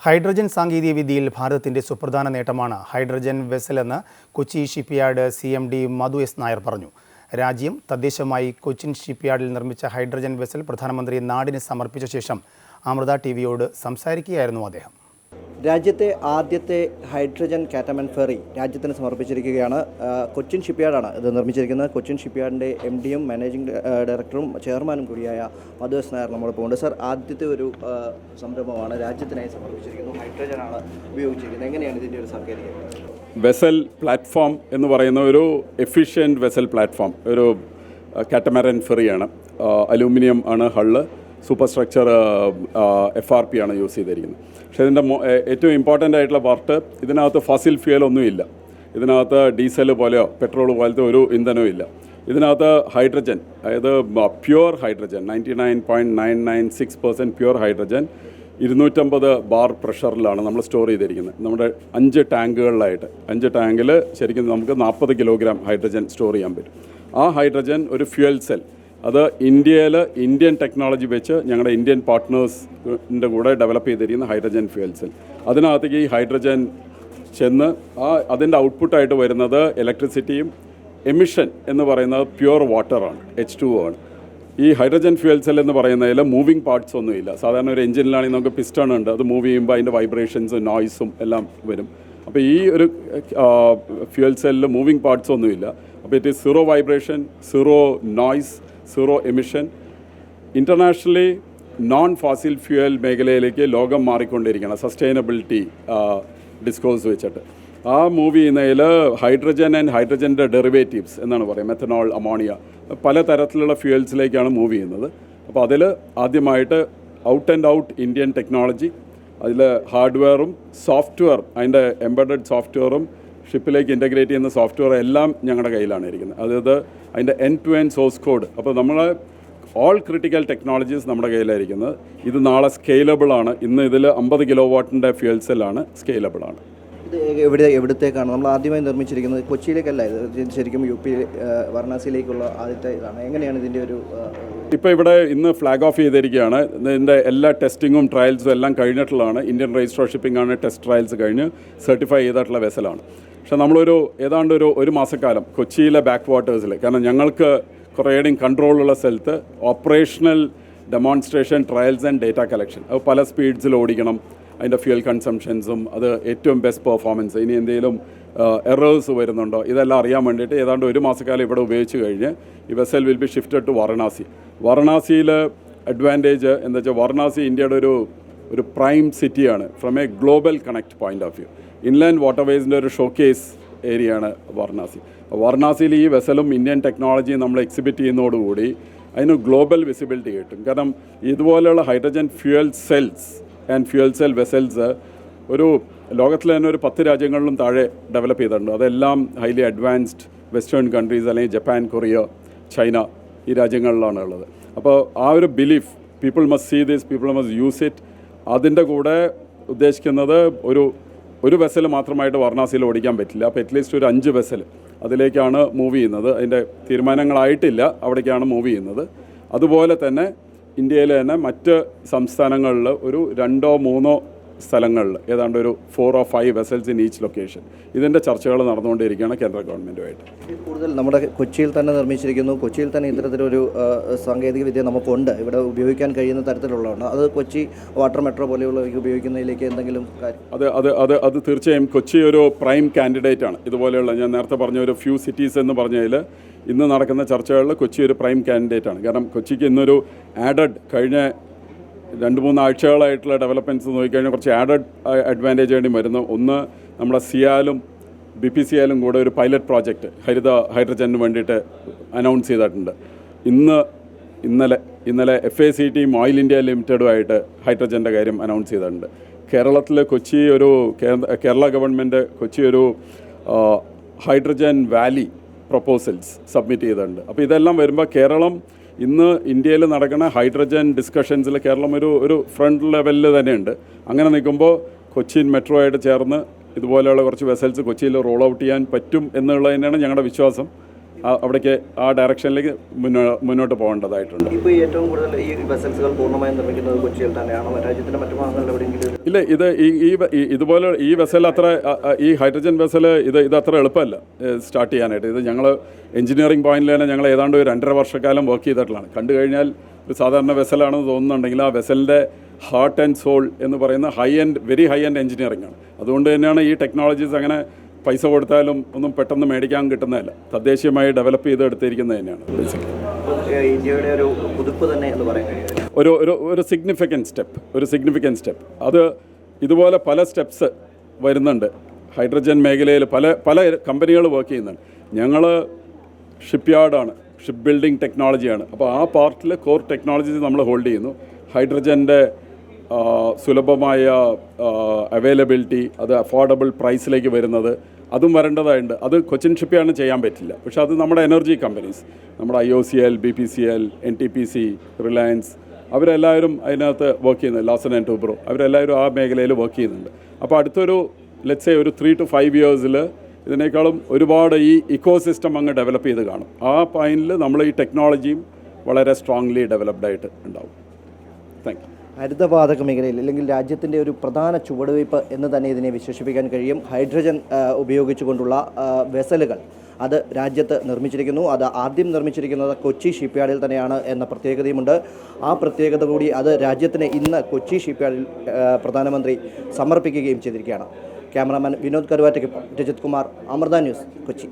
Hydrogen സാങ്കേതികവിദ്യയിൽ ഭാരതത്തിന്റെ സുപ്രധാന നേട്ടമാണ് ഹൈഡ്രജൻ വെസലെന്ന് കൊച്ചി ഷിപ്പ്യാർഡ് CMD മധു എസ് നായർ പറഞ്ഞു. രാജ്യം തദ്ദേശമായി കൊച്ചിൻ ഷിപ്പ്യാർഡിൽ നിർമ്മിച്ച ഹൈഡ്രജൻ വെസൽ പ്രധാനമന്ത്രി നാടിന് സമർപ്പിച്ച ശേഷം അമൃത ടിവിയോട് സംസാരിക്കുകയായിരുന്നു അദ്ദേഹം. രാജ്യത്തെ ആദ്യത്തെ ഹൈഡ്രജൻ കാറ്റമൻ ഫെറി രാജ്യത്തിന് സമർപ്പിച്ചിരിക്കുകയാണ്. കൊച്ചിൻ ഷിപ്പ്യാർഡാണ് ഇത് നിർമ്മിച്ചിരിക്കുന്നത്. കൊച്ചിൻ ഷിപ്പ്യാർഡിൻ്റെ MD-യും മാനേജിംഗ് ഡയറക്ടറും ചെയർമാനും കൂടിയായ മധു എസ് നായർ നമ്മളിപ്പോൾ ഉണ്ട്. സർ, ആദ്യത്തെ ഒരു സംരംഭമാണ് രാജ്യത്തിനായി സമർപ്പിച്ചിരിക്കുന്നത്. ഹൈഡ്രജനാണ് ഉപയോഗിച്ചിരിക്കുന്നത്. എങ്ങനെയാണ് ഇതിൻ്റെ ഒരു സാങ്കേതികത? വെസൽ പ്ലാറ്റ്ഫോം എന്ന് പറയുന്ന ഒരു എഫിഷ്യൻറ്റ് വെസൽ പ്ലാറ്റ്ഫോം, ഒരു കാറ്റമറൻ ഫെറിയാണ്. അലൂമിനിയം ആണ് ഹള്ള്, സൂപ്പർ സ്ട്രക്ചർ FRP ആണ് യൂസ് ചെയ്തിരിക്കുന്നത്. പക്ഷേ ഇതിൻ്റെ ഏറ്റവും ഇമ്പോർട്ടൻ്റ് ആയിട്ടുള്ള പാർട്ട്, ഇതിനകത്ത് ഫസിൽ ഫ്യൂൽ ഒന്നുമില്ല. ഇതിനകത്ത് ഡീസൽ പോലെയോ പെട്രോൾ പോലത്തെ ഒരു ഇന്ധനവും ഇല്ല. ഇതിനകത്ത് ഹൈഡ്രജൻ, അതായത് pure hydrogen 99.996% pure hydrogen 250 bar പ്രഷറിലാണ് നമ്മൾ സ്റ്റോർ ചെയ്തിരിക്കുന്നത്. നമ്മുടെ 5 ടാങ്കുകളിലായിട്ട് 5 ടാങ്കിൽ ശരിക്കും നമുക്ക് 40 കിലോഗ്രാം ഹൈഡ്രജൻ സ്റ്റോർ ചെയ്യാൻ പറ്റും. ആ ഹൈഡ്രജൻ ഒരു ഫ്യൂൽ സെൽ, അത് ഇന്ത്യൻ ടെക്നോളജി വെച്ച് ഞങ്ങളുടെ ഇന്ത്യൻ പാർട്ട്നേഴ്സിൻ്റെ കൂടെ ഡെവലപ്പ് ചെയ്തിരിക്കുന്ന ഹൈഡ്രജൻ ഫ്യൂൽ സെൽ. അതിനകത്തേക്ക് ഈ ഹൈഡ്രജൻ ചെന്ന് അതിൻ്റെ ഔട്ട്പുട്ടായിട്ട് വരുന്നത് ഇലക്ട്രിസിറ്റിയും എമിഷൻ എന്ന് പറയുന്നത് പ്യുവർ വാട്ടറാണ്, H2O ആണ്. ഈ ഹൈഡ്രജൻ ഫ്യൂൽ സെൽ എന്ന് പറയുന്നതിൽ മൂവിങ് പാർട്സ് ഒന്നുമില്ല. സാധാരണ ഒരു എഞ്ചിനിലാണെങ്കിൽ നമുക്ക് പിസ്റ്റൺ ഉണ്ട്, അത് മൂവ് ചെയ്യുമ്പോൾ അതിൻ്റെ വൈബ്രേഷൻസും നോയ്സും എല്ലാം വരും. അപ്പോൾ ഈ ഒരു ഫ്യൂൽ സെല്ലിൽ മൂവിങ് പാർട്സ് ഒന്നുമില്ല. അപ്പോൾ it is zero vibration, zero noise, zero emission. Internationally non fossil fuel മേഖലയിലേക്ക് ലോകം മാറിക്കൊണ്ടിരിക്കണം, സസ്റ്റൈനബിലിറ്റി ഡിസ്കോഴ്സ് വെച്ചിട്ട്. ആ മൂവ് ചെയ്യുന്നതിൽ ഹൈഡ്രജൻ ആൻഡ് ഹൈഡ്രജൻ്റെ ഡെറിവേറ്റീവ്സ് എന്നാണ് പറയുക, മെത്തനോൾ, അമോണിയ, പല തരത്തിലുള്ള ഫ്യൂൽസിലേക്കാണ് മൂവ് ചെയ്യുന്നത്. അപ്പോൾ അതിൽ ആദ്യമായിട്ട് out and out Indian technology, അതിൽ ഹാർഡ്വെയറും സോഫ്റ്റ്വെയർ, അതിൻ്റെ എംബഡഡ് സോഫ്റ്റ്വെയറും ഷിപ്പിലേക്ക് ഇൻ്റഗ്രേറ്റ് ചെയ്യുന്ന സോഫ്റ്റ്വെയർ എല്ലാം ഞങ്ങളുടെ കയ്യിലാണ് ഇരിക്കുന്നത്. അതായത് അതിൻ്റെ end-to-end സോഴ്സ് കോഡ്. അപ്പോൾ നമ്മൾ ഓൾ ക്രിട്ടിക്കൽ ടെക്നോളജീസ് നമ്മുടെ കയ്യിലായിരിക്കുന്നത്. ഇത് നാളെ സ്കെയിലബിളാണ്. ഇന്ന് ഇതിൽ 50 കിലോവാട്ടിൻ്റെ ഫ്യൂൽ സെല്ലാണ്, സ്കെയിലബിളാണ്. ഇത് എവിടത്തേക്കാണ് നമ്മൾ ആദ്യമായി നിർമ്മിച്ചിരിക്കുന്നത്? കൊച്ചിയിലേക്കല്ല, ഇത് ശരിക്കും UP വാരണാസിയിലേക്കുള്ള ആദ്യത്തെ ഇതാണ്. എങ്ങനെയാണ് ഇതിൻ്റെ ഒരു ഇപ്പോൾ ഇവിടെ ഇന്ന് ഫ്ലാഗ് ഓഫ് ചെയ്തിരിക്കുകയാണ്. ഇതിൻ്റെ എല്ലാ ടെസ്റ്റിങ്ങും ട്രയൽസും എല്ലാം കഴിഞ്ഞിട്ടുള്ളതാണ്. ഇന്ത്യൻ രജിസ്റ്റർ ഷിപ്പിംഗ് ആണ് ടെസ്റ്റ് ട്രയൽസ് കഴിഞ്ഞ് സർട്ടിഫൈ ചെയ്തിട്ടുള്ള വെസലാണ്. പക്ഷേ നമ്മളൊരു ഏതാണ്ട് ഒരു മാസക്കാലം കൊച്ചിയിലെ ബാക്ക് വാട്ടേഴ്സിൽ, കാരണം ഞങ്ങൾക്ക് കുറേയധികം കൺട്രോളുള്ള സ്ഥലത്ത് operational demonstration, trials and data collection, അത് പല സ്പീഡ്സിൽ ഓടിക്കണം. അതിൻ്റെ ഫ്യൂൽ കൺസംഷൻസും അത് ഏറ്റവും ബെസ്റ്റ് പെർഫോമൻസ്, ഇനി എന്തെങ്കിലും എറേഴ്സ് വരുന്നുണ്ടോ, ഇതെല്ലാം അറിയാൻ വേണ്ടിയിട്ട് ഏതാണ്ട് ഒരു മാസക്കാലം ഇവിടെ ഉപയോഗിച്ച് കഴിഞ്ഞ് ഈ vessel will be shifted to Varanasi. വാരണാസിയിൽ അഡ്വാൻറ്റേജ് എന്താ വെച്ചാൽ, വാരണാസി ഇന്ത്യയുടെ ഒരു പ്രൈം സിറ്റിയാണ് from a global connect point of view. Inland വാട്ടർവേസിൻ്റെ ഒരു ഷോക്കേസ് ഏരിയയാണ് വാരണാസി. വാരണാസിയിൽ ഈ വെസലും ഇന്ത്യൻ ടെക്നോളജിയും നമ്മൾ എക്സിബിറ്റ് ചെയ്യുന്നതോടുകൂടി അതിന് ഗ്ലോബൽ വിസിബിലിറ്റി കിട്ടും. കാരണം ഇതുപോലെയുള്ള hydrogen fuel cells and fuel cell vessels ഒരു ലോകത്തിൽ തന്നെ ഒരു 10 രാജ്യങ്ങളിലും താഴെ ഡെവലപ്പ് ചെയ്തിട്ടുണ്ട്. അതെല്ലാം ഹൈലി അഡ്വാൻസ്ഡ് വെസ്റ്റേൺ കൺട്രീസ്, അല്ലെങ്കിൽ ജപ്പാൻ, കൊറിയ, ചൈന, ഈ രാജ്യങ്ങളിലാണ് ഉള്ളത്. അപ്പോൾ ആ ഒരു belief, people must see this, people must use it. അതിൻ്റെ കൂടെ ഉദ്ദേശിക്കുന്നത് ഒരു വെസൽ മാത്രമായിട്ട് വാരണാസിയിൽ ഓടിക്കാൻ പറ്റില്ല. അപ്പോൾ അറ്റ്ലീസ്റ്റ് ഒരു 5 വെസൽ അതിലേക്കാണ് മൂവ് ചെയ്യുന്നത്. അതിൻ്റെ തീരുമാനങ്ങളായിട്ടില്ല, അവിടേക്കാണ് മൂവ് ചെയ്യുന്നത്. അതുപോലെ തന്നെ ഇന്ത്യയിലെ തന്നെ മറ്റ് സംസ്ഥാനങ്ങളിൽ ഒരു 2-3 സ്ഥലങ്ങളിൽ ഏതാണ്ട് ഒരു 4 or 5 vessels in each location. ഇതിൻ്റെ ചർച്ചകൾ നടന്നുകൊണ്ടിരിക്കുകയാണ് കേന്ദ്ര ഗവൺമെൻറ്റുമായിട്ട്. കൂടുതൽ നമ്മുടെ കൊച്ചിയിൽ തന്നെ നിർമ്മിച്ചിരിക്കുന്നു. കൊച്ചിയിൽ തന്നെ ഇത്തരത്തിലൊരു സാങ്കേതിക വിദ്യ നമുക്കുണ്ട്, ഇവിടെ ഉപയോഗിക്കാൻ കഴിയുന്ന തരത്തിലുള്ളതാണ്. അത് കൊച്ചി വാട്ടർ മെട്രോ പോലെയുള്ളവയ്ക്ക് ഉപയോഗിക്കുന്നതിലേക്ക് എന്തെങ്കിലും കാര്യം? അത് തീർച്ചയായും കൊച്ചി ഒരു പ്രൈം കാൻഡിഡേറ്റ് ആണ്. ഇതുപോലെയുള്ള ഞാൻ നേരത്തെ പറഞ്ഞ ഒരു ഫ്യൂ സിറ്റീസ് എന്ന് പറഞ്ഞതിൽ ഇന്ന് നടക്കുന്ന ചർച്ചകളിൽ കൊച്ചി ഒരു പ്രൈം കാൻഡിഡേറ്റ് ആണ്. കാരണം കൊച്ചിക്ക് ഇന്നൊരു ആഡഡ്, കഴിഞ്ഞ 2-3 ആഴ്ചകളായിട്ടുള്ള ഡെവലപ്മെൻറ്റ്സ് നോക്കിക്കഴിഞ്ഞാൽ കുറച്ച് ആഡഡ് അഡ്വാൻറ്റേജ് വേണ്ടി വരുന്നു. ഒന്ന്, നമ്മുടെ സിയാലും BPCLും കൂടെ ഒരു പൈലറ്റ് പ്രോജക്റ്റ് ഹൈഡ്രജന് വേണ്ടിയിട്ട് അനൗൺസ് ചെയ്തിട്ടുണ്ട്. ഇന്നലെ FACTയും ഓയിൽ ഇന്ത്യ ലിമിറ്റഡുമായിട്ട് ഹൈഡ്രജൻ്റെ കാര്യം അനൗൺസ് ചെയ്തിട്ടുണ്ട്. കേരളത്തിൽ കൊച്ചി കേരള ഗവൺമെൻറ് കൊച്ചി ഒരു ഹൈഡ്രജൻ വാലി പ്രൊപ്പോസൽസ് സബ്മിറ്റ് ചെയ്തിട്ടുണ്ട്. അപ്പോൾ ഇതെല്ലാം വരുമ്പോൾ കേരളം ഇന്ന് ഇന്ത്യയിൽ നടക്കുന്ന ഹൈഡ്രജൻ ഡിസ്കഷൻസിൽ കേരളം ഒരു ഫ്രണ്ട് ലെവലിൽ തന്നെയുണ്ട്. അങ്ങനെ നിൽക്കുമ്പോൾ കൊച്ചിൻ മെട്രോ ആയിട്ട് ചേർന്ന് ഇതുപോലെയുള്ള കുറച്ച് വെസൽസ് കൊച്ചിയിൽ റോൾ ഔട്ട് ചെയ്യാൻ പറ്റും എന്നുള്ളത് തന്നെയാണ് ഞങ്ങളുടെ വിശ്വാസം. അവിടേക്ക് ആ ഡയറക്ഷനിലേക്ക് മുന്നോട്ട് പോകേണ്ടതായിട്ടുണ്ട്. ഇപ്പോൾ ഏറ്റവും കൂടുതൽ ഈ വെസൽസുകൾ പൂർണ്ണമായും നിർമ്മിക്കുന്നത് കൊച്ചിയിൽ തന്നെയാണോ? രാജ്യത്തിൻ്റെ മറ്റു ഭാഗങ്ങളിൽ എവിടെയെങ്കിലും? ഇല്ല, ഇത് ഇതുപോലെ ഈ വെസൽ അത്ര ഈ ഹൈഡ്രജൻ വെസൽ ഇത് അത്ര എളുപ്പമല്ല സ്റ്റാർട്ട് ചെയ്യാനായിട്ട്. ഇത് ഞങ്ങൾ എഞ്ചിനീയറിംഗ് പോയിന്റിൽ തന്നെ ഞങ്ങൾ ഏതാണ്ട് ഒരു 2.5 വർഷക്കാലം വർക്ക് ചെയ്തിട്ടുള്ളതാണ്. കണ്ടു കഴിഞ്ഞാൽ ഒരു സാധാരണ വെസലാണെന്ന് തോന്നുന്നുണ്ടെങ്കിൽ ആ വെസലിൻ്റെ ഹാർട്ട് ആൻഡ് സോൾ എന്ന് പറയുന്ന വെരി ഹൈ എൻഡ് എഞ്ചിനീയറിംഗ് ആണ്. അതുകൊണ്ട് തന്നെയാണ് ഈ ടെക്നോളജീസ് അങ്ങനെ പൈസ കൊടുത്താലും ഒന്നും പെട്ടെന്ന് മേടിക്കാൻ കിട്ടുന്നതല്ല, തദ്ദേശീയമായി ഡെവലപ്പ് ചെയ്തെടുത്തിരിക്കുന്നത് തന്നെയാണ് ബേസിക്കലി. ഇന്ത്യയുടെ ഒരു കുതിപ്പ് തന്നെ എന്ന് പറയാം. ഒരു സിഗ്നിഫിക്കൻറ്റ് സ്റ്റെപ്പ് അത് ഇതുപോലെ പല സ്റ്റെപ്സ് വരുന്നുണ്ട്. ഹൈഡ്രജൻ മേഖലയിൽ പല കമ്പനികൾ വർക്ക് ചെയ്യുന്നുണ്ട്. ഞങ്ങൾ ഷിപ്പ്യാർഡാണ്, ഷിപ്പ് ബിൽഡിംഗ് ടെക്നോളജിയാണ്. അപ്പോൾ ആ പാർട്ടിൽ കോർ ടെക്നോളജീസ് നമ്മൾ ഹോൾഡ് ചെയ്യുന്നു. ഹൈഡ്രജൻ്റെ സുലഭമായ അവൈലബിലിറ്റി, അത് അഫോർഡബിൾ പ്രൈസിലേക്ക് വരുന്നത്, അതും വരേണ്ടതായിട്ടുണ്ട്. അത് കൊച്ചിൻ ഷിപ്പ്യാർഡിന് ചെയ്യാൻ പറ്റില്ല. പക്ഷേ അത് നമ്മുടെ എനർജി കമ്പനീസ്, നമ്മുടെ IOCL, BPCL, NTPC, റിലയൻസ്, അവരെല്ലാവരും അതിനകത്ത് വർക്ക് ചെയ്യുന്നത്, ലാസൻ ആൻഡ് ടൂബ്രോ, അവരെല്ലാവരും ആ മേഖലയിൽ വർക്ക് ചെയ്യുന്നുണ്ട്. അപ്പോൾ അടുത്തൊരു ലെറ്റ്സ് സേ ഒരു 3 to 5 ഇയേഴ്സിൽ ഇതിനേക്കാളും ഒരുപാട് ഈ ഇക്കോ സിസ്റ്റം അങ്ങ് ഡെവലപ്പ് ചെയ്ത് കാണും. ആ പോയിന്റിൽ നമ്മൾ ഈ ടെക്നോളജിയും വളരെ സ്ട്രോങ്ലി ഡെവലപ്ഡ് ആയിട്ട് ഉണ്ടാവും. Thank you. ഹരിതവാതക മേഖലയിൽ അല്ലെങ്കിൽ രാജ്യത്തിൻ്റെ ഒരു പ്രധാന ചുവടുവയ്പ് എന്ന് തന്നെ ഇതിനെ വിശേഷിപ്പിക്കാൻ കഴിയും. ഹൈഡ്രജൻ ഉപയോഗിച്ചുകൊണ്ടുള്ള വെസലുകൾ അത് രാജ്യത്ത് നിർമ്മിച്ചിരിക്കുന്നു. അത് ആദ്യം നിർമ്മിച്ചിരിക്കുന്നത് കൊച്ചി ഷിപ്പ്യാർഡിൽ തന്നെയാണ് എന്ന പ്രത്യേകതയുമുണ്ട്. ആ പ്രത്യേകത കൂടി അത് രാജ്യത്തിന് ഇന്ന് കൊച്ചി ഷിപ്പ്യാർഡിൽ പ്രധാനമന്ത്രി സമർപ്പിക്കുകയും ചെയ്തിരിക്കുകയാണ്. ക്യാമറാമാൻ വിനോദ് കരുവാറ്റയ്ക്കൊപ്പം രജിത് കുമാർ, അമൃത ന്യൂസ്, കൊച്ചി.